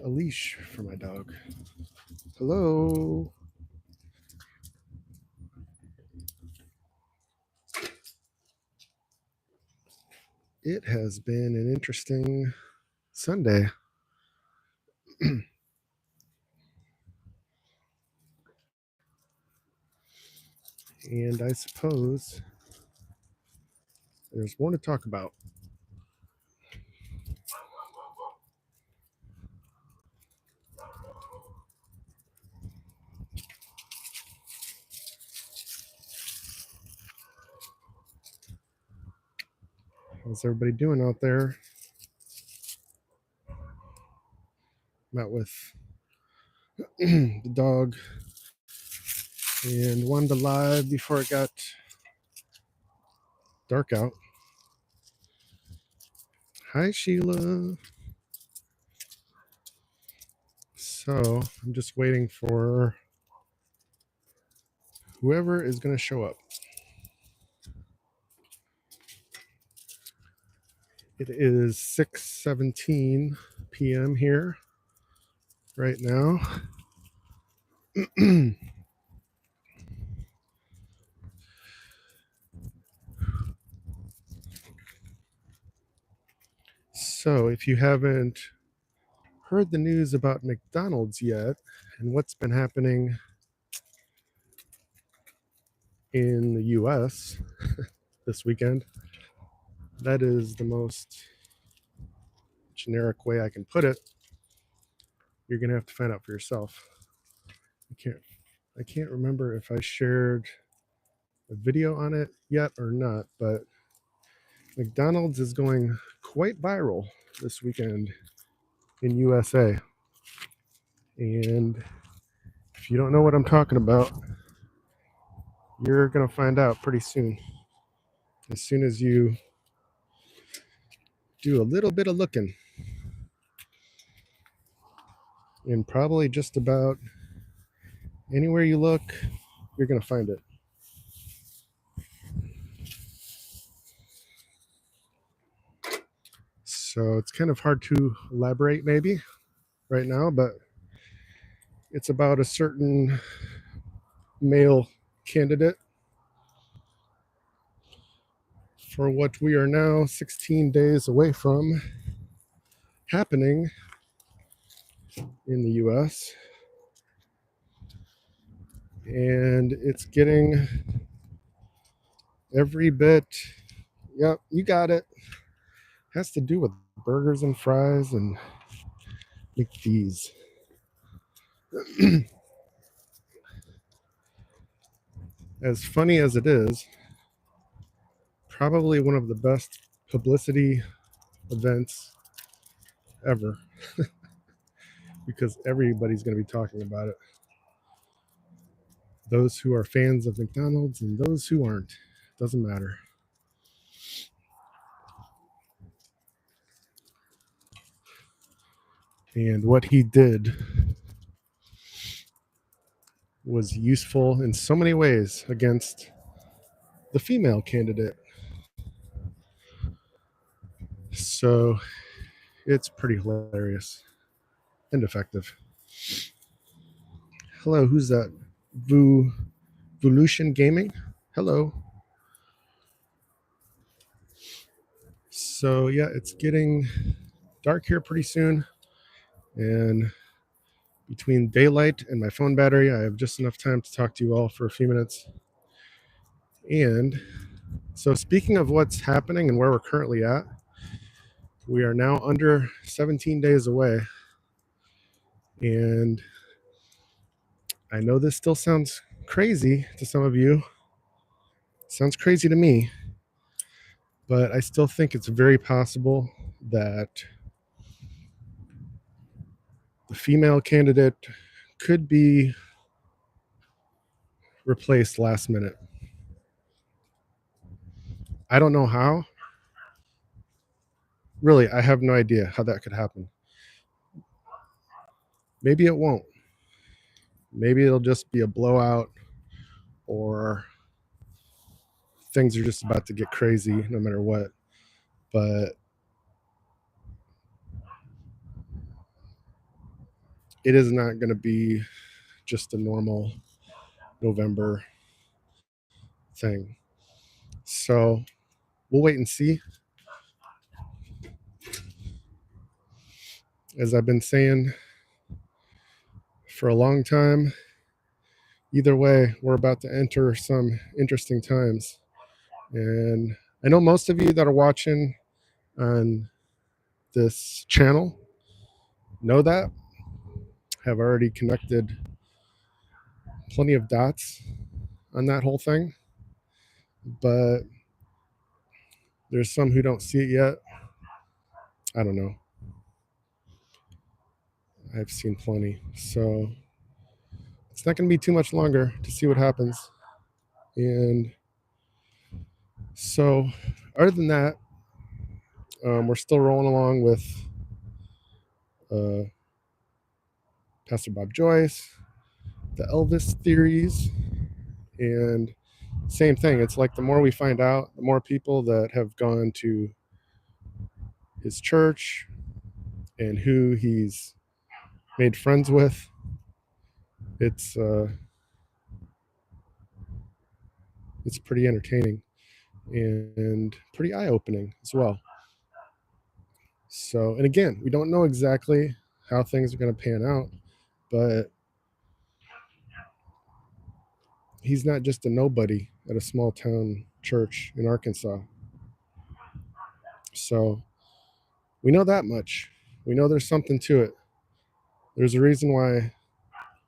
a leash for my dog. Hello. It has been an interesting Sunday. And I suppose there's more to talk about. How's everybody doing out there? Met with the dog and wanted to live before it got dark out. Hi, Sheila. So I'm just waiting for whoever is going to show up. It is 6:17 p.m. here right now. So if you haven't heard the news about McDonald's yet and what's been happening in the US this weekend, that is the most generic way I can put it. You're gonna have to find out for yourself. I can't remember if I shared a video on it yet or not, but McDonald's is going quite viral this weekend in USA. And if you don't know what I'm talking about, you're gonna find out pretty soon. As soon as you do a little bit of looking. And probably just about anywhere you look, you're gonna find it. So it's kind of hard to elaborate maybe right now, but it's about a certain male candidate for what we are now 16 days away from happening in the US. And it's getting every bit, yep, you got it. Has to do with burgers and fries and McD's. As funny as it is, probably one of the best publicity events ever because everybody's going to be talking about it. Those who are fans of McDonald's and those who aren't, doesn't matter. And what he did was useful in so many ways against the female candidate. So it's pretty hilarious and effective. Hello, who's that? Volution Gaming? Hello. So yeah, it's getting dark here pretty soon. And between daylight and my phone battery, I have just enough time to talk to you all for a few minutes. And so speaking of what's happening and where we're currently at, we are now under 17 days away. And I know this still sounds crazy to some of you. Sounds crazy to me. But I still think it's very possible that the female candidate could be replaced last minute. I don't know how. Really, I have no idea how that could happen. Maybe it won't. Maybe it'll just be a blowout, or things are just about to get crazy no matter what. But it is not going to be just a normal November thing. So we'll wait and see. As I've been saying for a long time, either way, we're about to enter some interesting times. And I know most of you that are watching on this channel know that, have already connected plenty of dots on that whole thing. But there's some who don't see it yet. I don't know. I've seen plenty. So it's not going to be too much longer to see what happens. And so other than that, we're still rolling along with Pastor Bob Joyce, the Elvis theories, and same thing. It's like the more we find out, the more people that have gone to his church and who he's made friends with. It's pretty entertaining and pretty eye-opening as well. So, and again, we don't know exactly how things are going to pan out, but he's not just a nobody at a small town church in Arkansas. So we know that much. We know there's something to it. There's a reason why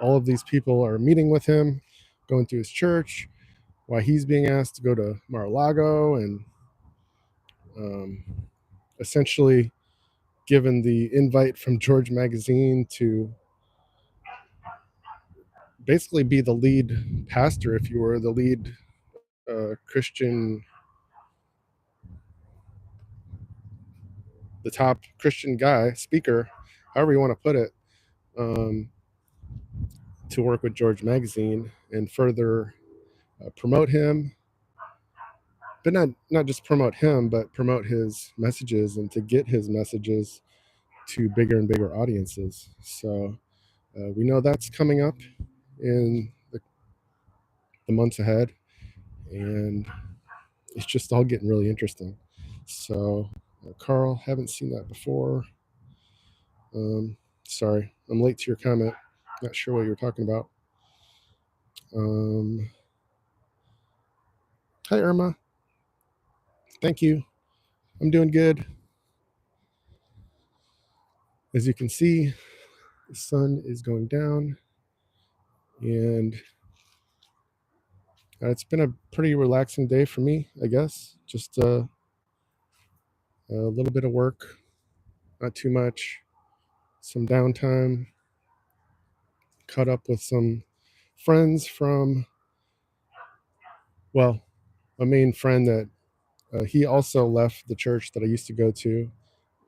all of these people are meeting with him, going to his church, why he's being asked to go to Mar-a-Lago, and essentially given the invite from George Magazine to basically be the lead pastor, if you were the lead Christian, the top Christian guy, speaker, however you want to put it, to work with George Magazine and further promote him, but not just promote him, but promote his messages and to get his messages to bigger and bigger audiences. So we know that's coming up in the months ahead, and it's just all getting really interesting. So Carl, haven't seen that before. Sorry, I'm late to your comment. Not sure what you were talking about. Hi, Irma. Thank you. I'm doing good. As you can see, the sun is going down, and it's been a pretty relaxing day for me, I guess. Just a little bit of work, not too much, some downtime, caught up with some friends from, well, a main friend that he also left the church that I used to go to,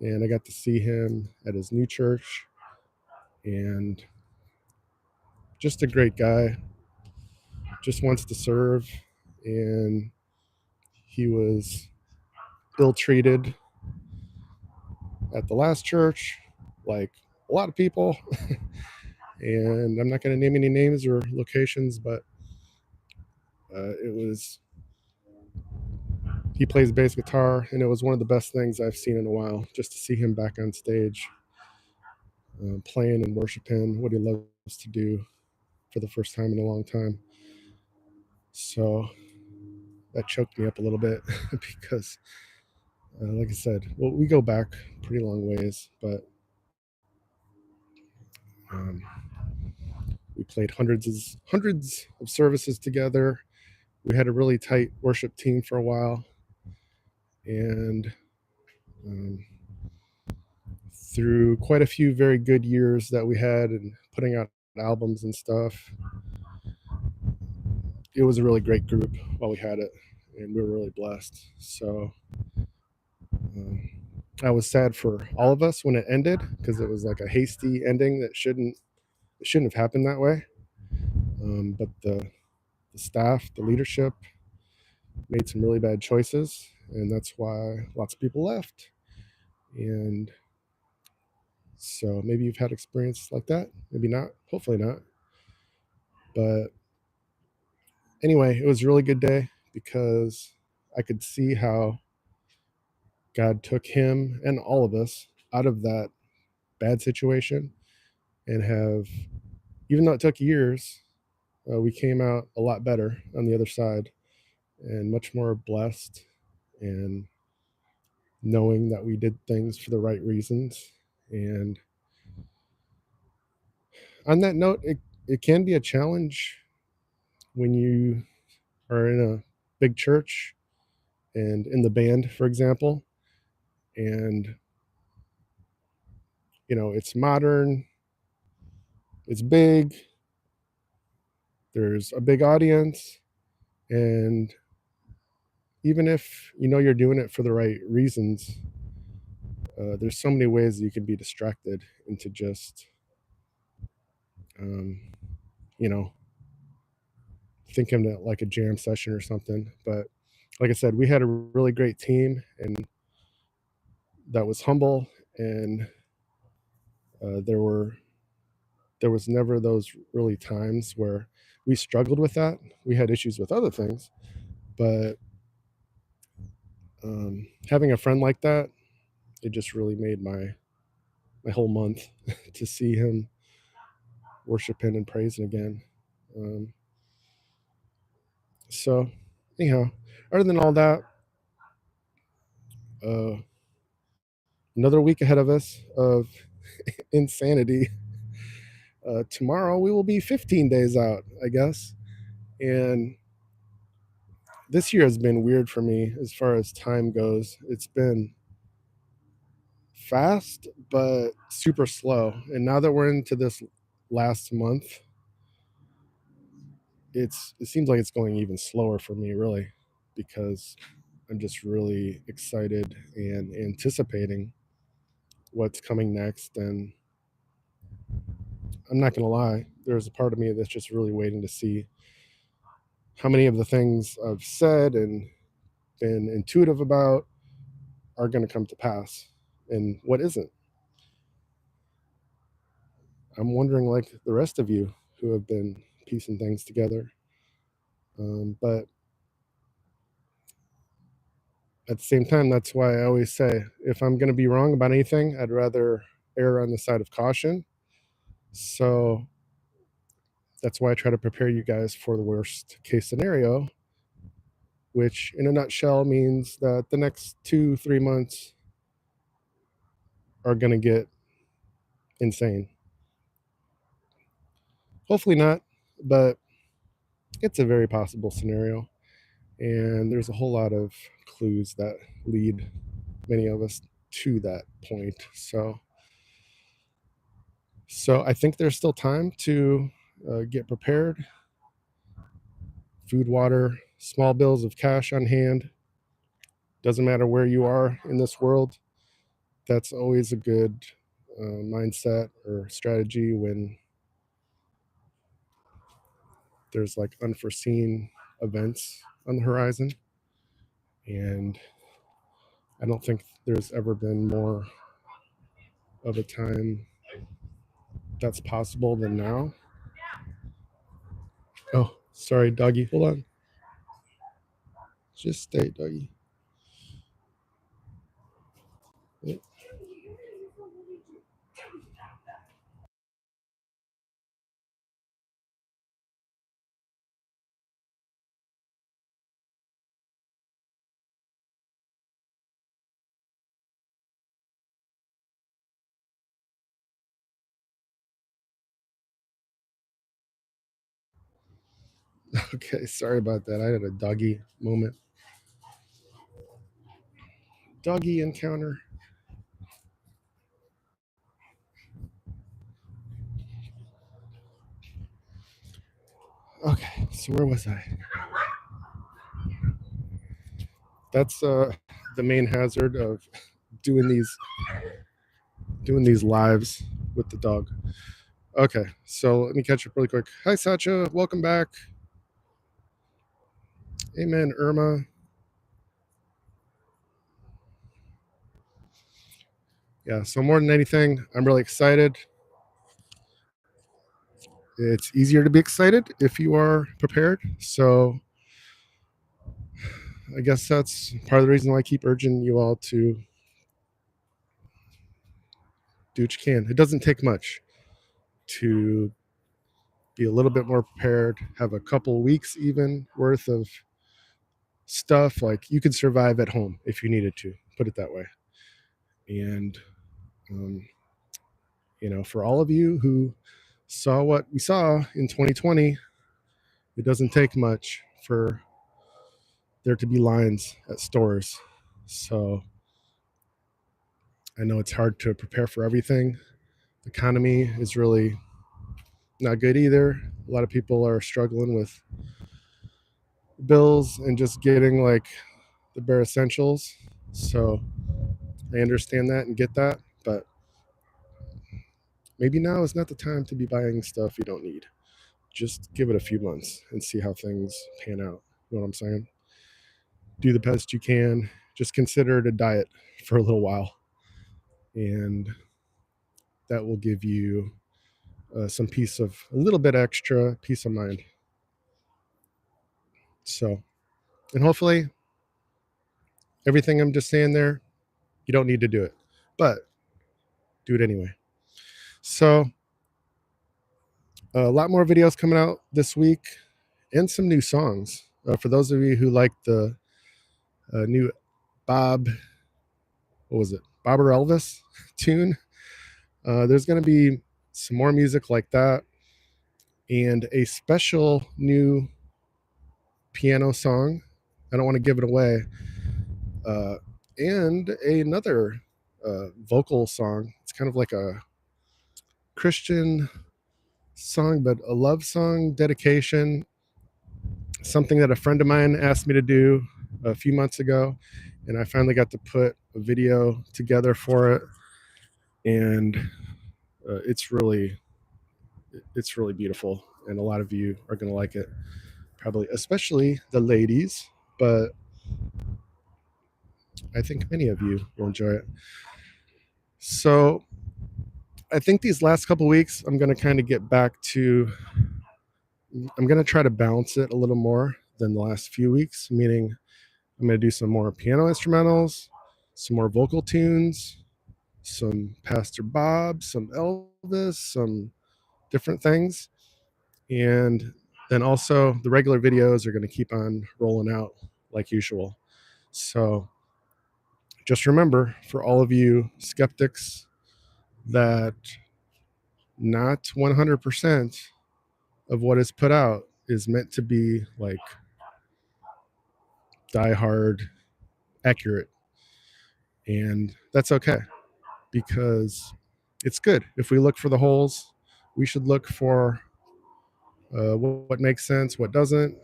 and I got to see him at his new church, and just a great guy, just wants to serve, and he was ill-treated at the last church, like a lot of people. And I'm not going to name any names or locations, but he plays bass guitar, and it was one of the best things I've seen in a while, just to see him back on stage, playing and worshiping what he loves to do for the first time in a long time. So that choked me up a little bit because, like I said, well, we go back pretty long ways, but we played hundreds of services together. We had a really tight worship team for a while, and through quite a few very good years that we had and putting out albums and stuff, it was a really great group while we had it, and we were really blessed. So I was sad for all of us when it ended, because it was like a hasty ending that shouldn't have happened that way. But the staff, the leadership, made some really bad choices, and that's why lots of people left. And So maybe you've had experience like that, maybe not, hopefully not. But anyway, it was a really good day because I could see how God took him and all of us out of that bad situation and have, even though it took years, we came out a lot better on the other side and much more blessed, and knowing that we did things for the right reasons. And on that note, it can be a challenge when you are in a big church and in the band, for example, and it's modern, it's big, there's a big audience, and even if you're doing it for the right reasons, there's so many ways that you can be distracted into just you know thinking that like a jam session or something. But like I said, we had a really great team, and that was humble, and there was never those really times where we struggled with that. We had issues with other things, but having a friend like that, it just really made my whole month to see him worshiping and praising again. So anyhow, other than all that, uh, another week ahead of us of insanity. Tomorrow we will be 15 days out, I guess. And this year has been weird for me as far as time goes. It's been fast, but super slow. And now that we're into this last month, it seems like it's going even slower for me, really, because I'm just really excited and anticipating what's coming next. And I'm not going to lie, there's a part of me that's just really waiting to see how many of the things I've said and been intuitive about are going to come to pass and what isn't. I'm wondering, like the rest of you who have been piecing things together. But at the same time, that's why I always say, if I'm going to be wrong about anything, I'd rather err on the side of caution. So that's why I try to prepare you guys for the worst case scenario, which in a nutshell means that the next 2-3 months are going to get insane. Hopefully not, but it's a very possible scenario. And there's a whole lot of clues that lead many of us to that point. So I think there's still time to get prepared. Food, water, small bills of cash on hand. Doesn't matter where you are in this world. That's always a good mindset or strategy when there's like unforeseen events on the horizon. And I don't think there's ever been more of a time that's possible than now. Oh, sorry, doggy. Hold on. Just stay, doggy. Okay, sorry about that. I had a doggy moment. Doggy encounter. Okay, so where was I? That's the main hazard of doing these lives with the dog. Okay, so let me catch up really quick. Hi, Sacha. Welcome back. Amen, Irma. Yeah, so more than anything, I'm really excited. It's easier to be excited if you are prepared. So I guess that's part of the reason why I keep urging you all to do what you can. It doesn't take much to be a little bit more prepared, have a couple weeks even worth of stuff. Like you could survive at home if you needed to, put it that way. And, for all of you who saw what we saw in 2020, it doesn't take much for there to be lines at stores. So I know it's hard to prepare for everything. The economy is really not good either. A lot of people are struggling with bills and just getting like the bare essentials. So I understand that and get that, but maybe now is not the time to be buying stuff you don't need. Just give it a few months and see how things pan out. You know what I'm saying? Do the best you can. Just consider it a diet for a little while, and that will give you some a little bit extra peace of mind. So, and hopefully everything I'm just saying there, you don't need to do it, but do it anyway. So a lot more videos coming out this week and some new songs. For those of you who like the new Bob or Elvis tune, there's going to be some more music like that and a special new piano song. I don't want to give it away. And another vocal song. It's kind of like a Christian song, but a love song dedication. Something that a friend of mine asked me to do a few months ago, and I finally got to put a video together for it. And it's really beautiful, and a lot of you are going to like it, probably especially the ladies, but I think many of you will enjoy it. So I think these last couple weeks I'm going to kind of get back to, I'm going to try to balance it a little more than the last few weeks, meaning I'm going to do some more piano instrumentals, some more vocal tunes, some Pastor Bob, some Elvis, some different things. And then also the regular videos are going to keep on rolling out like usual. So just remember, for all of you skeptics, that not 100% of what is put out is meant to be like die hard accurate. And that's okay, because it's good. If we look for the holes, we should look for what makes sense, what doesn't,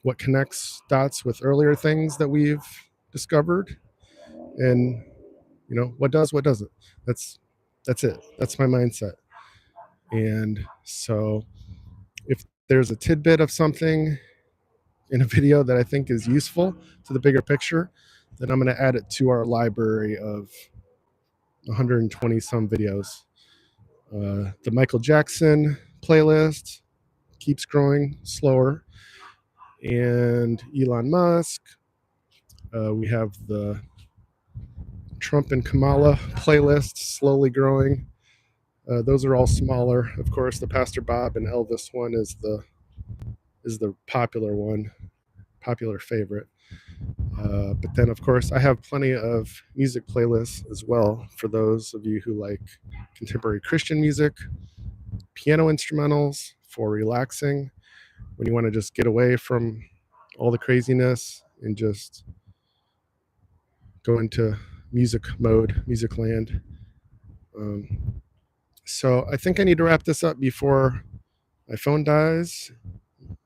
what connects dots with earlier things that we've discovered, and what does, what doesn't. That's it. That's my mindset. And so if there's a tidbit of something in a video that I think is useful to the bigger picture, then I'm going to add it to our library of 120 some videos. The Michael Jackson playlist keeps growing slower, and Elon Musk. We have the Trump and Kamala playlist slowly growing. Those are all smaller. Of course, the Pastor Bob and Elvis one is the popular one, popular favorite. But then, of course, I have plenty of music playlists as well for those of you who like contemporary Christian music, piano instrumentals for relaxing, when you want to just get away from all the craziness and just go into music mode, music land. So I think I need to wrap this up before my phone dies.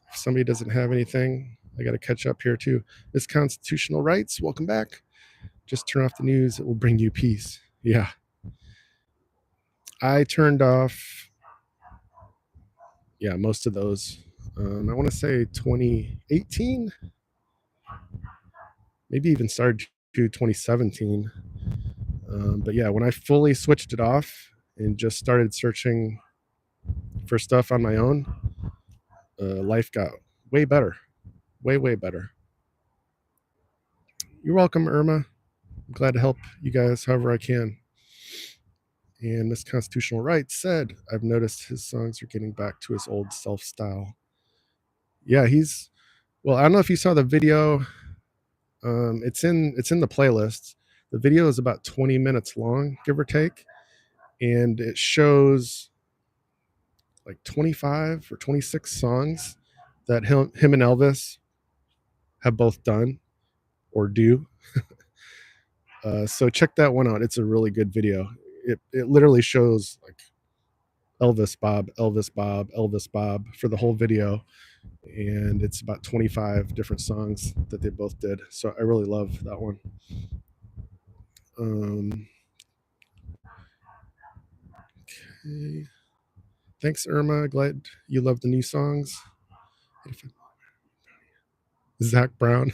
If somebody doesn't have anything, I got to catch up here too. This Constitutional Rights, welcome back. Just turn off the news. It will bring you peace. Yeah. I turned off, most of those. I want to say 2018, maybe even started to 2017. But yeah, when I fully switched it off and just started searching for stuff on my own, life got way better. Way better. You're welcome, Irma. I'm glad to help you guys however I can. And Miss Constitutional Rights said, I've noticed his songs are getting back to his old self style. Yeah, well, I don't know if you saw the video. It's in the playlist. The video is about 20 minutes long, give or take. And it shows like 25 or 26 songs that him and Elvis have both done or do. So check that one out. It's a really good video. It literally shows like Elvis Bob, Elvis Bob, Elvis Bob for the whole video. And it's about 25 different songs that they both did. So I really love that one. Okay. Thanks, Irma. Glad you love the new songs. Zach Brown.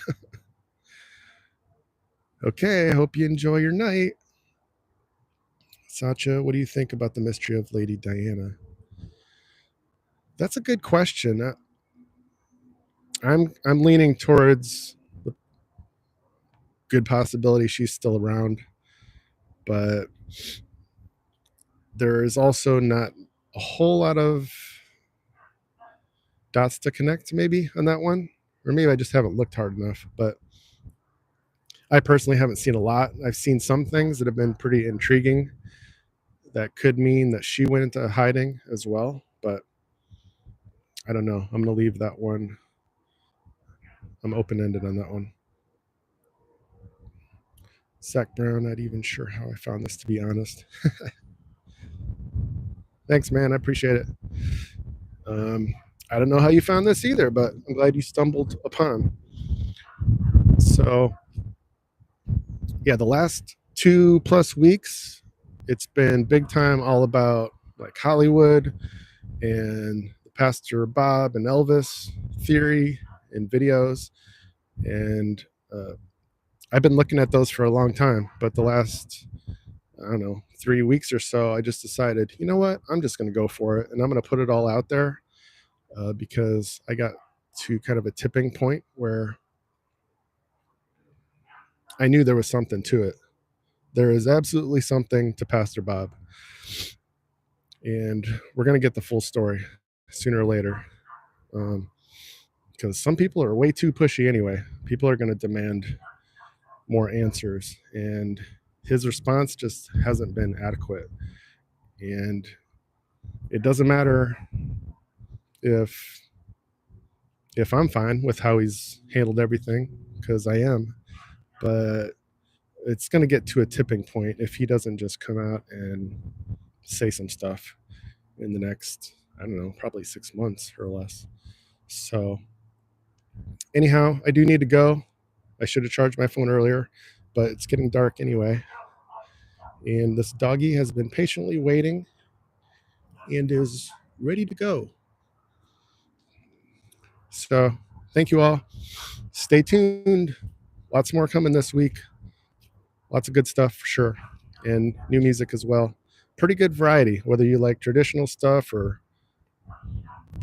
Okay, I hope you enjoy your night. Sacha, what do you think about the mystery of Lady Diana? That's a good question. I'm leaning towards the good possibility she's still around, but there is also not a whole lot of dots to connect maybe on that one, or maybe I just haven't looked hard enough. But I personally haven't seen a lot. I've seen some things that have been pretty intriguing that could mean that she went into hiding as well, but I don't know. I'm going to leave that one. I'm open-ended on that one. Zach Brown, not even sure how I found this, to be honest. Thanks, man. I appreciate it. I don't know how you found this either, but I'm glad you stumbled upon. So, yeah, the last 2+ weeks, it's been big time all about like Hollywood and Pastor Bob and Elvis theory and videos. And I've been looking at those for a long time, but the last, I don't know, 3 weeks or so, I just decided, you know what, I'm just going to go for it. And I'm going to put it all out there because I got to kind of a tipping point where I knew there was something to it. There is absolutely something to Pastor Bob. And we're going to get the full story sooner or later. Because some people are way too pushy anyway. People are going to demand more answers. And his response just hasn't been adequate. And it doesn't matter if I'm fine with how he's handled everything, because I am. But it's going to get to a tipping point if he doesn't just come out and say some stuff in the next, I don't know, probably 6 months or less. So anyhow, I do need to go. I should have charged my phone earlier, but it's getting dark anyway. And this doggy has been patiently waiting and is ready to go. So thank you all. Stay tuned. Lots more coming this week. Lots of good stuff for sure. And new music as well. Pretty good variety, whether you like traditional stuff or,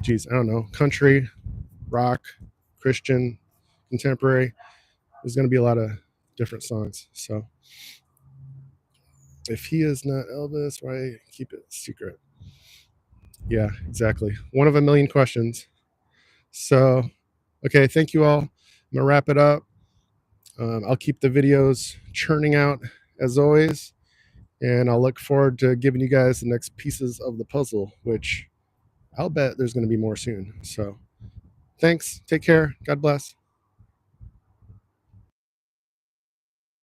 geez, I don't know, country, rock, Christian, contemporary. There's going to be a lot of different songs. So if he is not Elvis, why keep it secret? Yeah, exactly. One of a million questions. So, okay, thank you all. I'm going to wrap it up. I'll keep the videos churning out as always. And I'll look forward to giving you guys the next pieces of the puzzle, which I'll bet there's going to be more soon. So thanks. Take care. God bless.